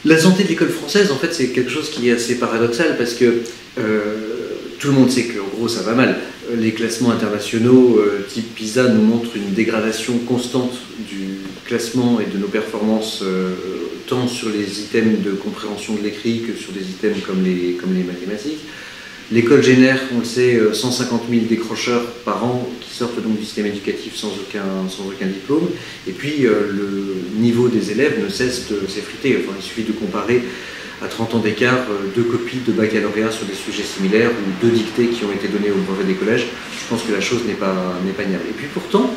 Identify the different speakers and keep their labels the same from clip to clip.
Speaker 1: La santé de l'école française, en fait, c'est quelque chose qui est assez paradoxal parce que tout le monde sait qu'en gros, ça va mal. Les classements internationaux type PISA nous montrent une dégradation constante du classement et de nos performances, tant sur les items de compréhension de l'écrit que sur des items comme les mathématiques. L'école génère, on le sait, 150 000 décrocheurs par an qui sortent donc du système éducatif sans aucun diplôme. Et puis le niveau des élèves ne cesse de s'effriter. Enfin, il suffit de comparer à 30 ans d'écart 2 copies de baccalauréat sur des sujets similaires ou 2 dictées qui ont été données au brevet des collèges. Je pense que la chose n'est pas niable. Et puis pourtant,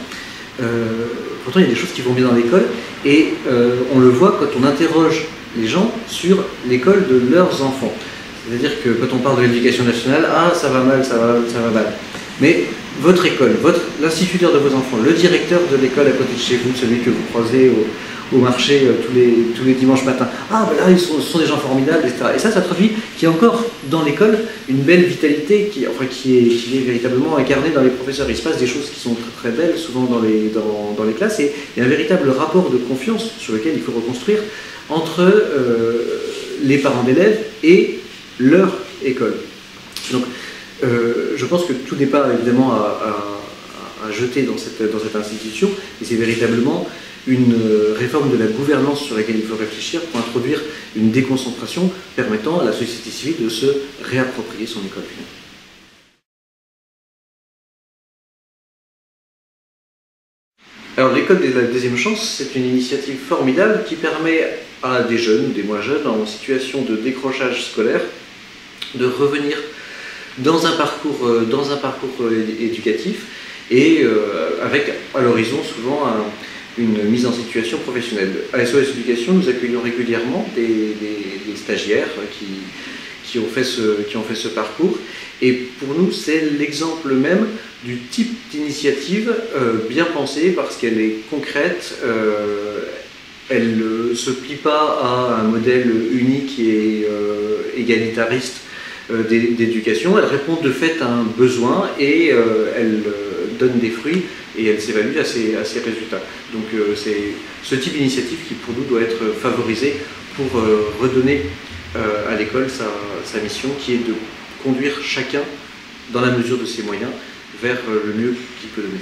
Speaker 1: il y a des choses qui vont bien dans l'école et on le voit quand on interroge les gens sur l'école de leurs enfants. C'est-à-dire que quand on parle de l'éducation nationale, ah ça va mal, ça va mal. Mais votre école, l'instituteur de vos enfants, le directeur de l'école à côté de chez vous, celui que vous croisez au marché tous les dimanches matins, ah ben là ce sont des gens formidables, etc. Et ça traduit qu'il y a encore dans l'école une belle vitalité qui est véritablement incarnée dans les professeurs. Il se passe des choses qui sont très très belles, souvent dans les classes, et il y a un véritable rapport de confiance sur lequel il faut reconstruire entre les parents d'élèves et leur école. Donc, je pense que tout n'est pas évidemment à jeter dans cette institution, et c'est véritablement une réforme de la gouvernance sur laquelle il faut réfléchir pour introduire une déconcentration permettant à la société civile de se réapproprier son école. Alors l'école de la deuxième chance, c'est une initiative formidable qui permet à des jeunes, des moins jeunes, en situation de décrochage scolaire, de revenir dans un parcours éducatif et avec à l'horizon souvent une mise en situation professionnelle. À SOS Éducation, nous accueillons régulièrement des stagiaires qui ont fait ce parcours, et pour nous c'est l'exemple même du type d'initiative bien pensée parce qu'elle est concrète, elle ne se plie pas à un modèle unique et égalitariste d'éducation. Elle répond de fait à un besoin et elle donne des fruits et elle s'évalue à ses résultats. Donc c'est ce type d'initiative qui pour nous doit être favorisé pour redonner à l'école sa mission qui est de conduire chacun dans la mesure de ses moyens vers le mieux qu'il peut donner.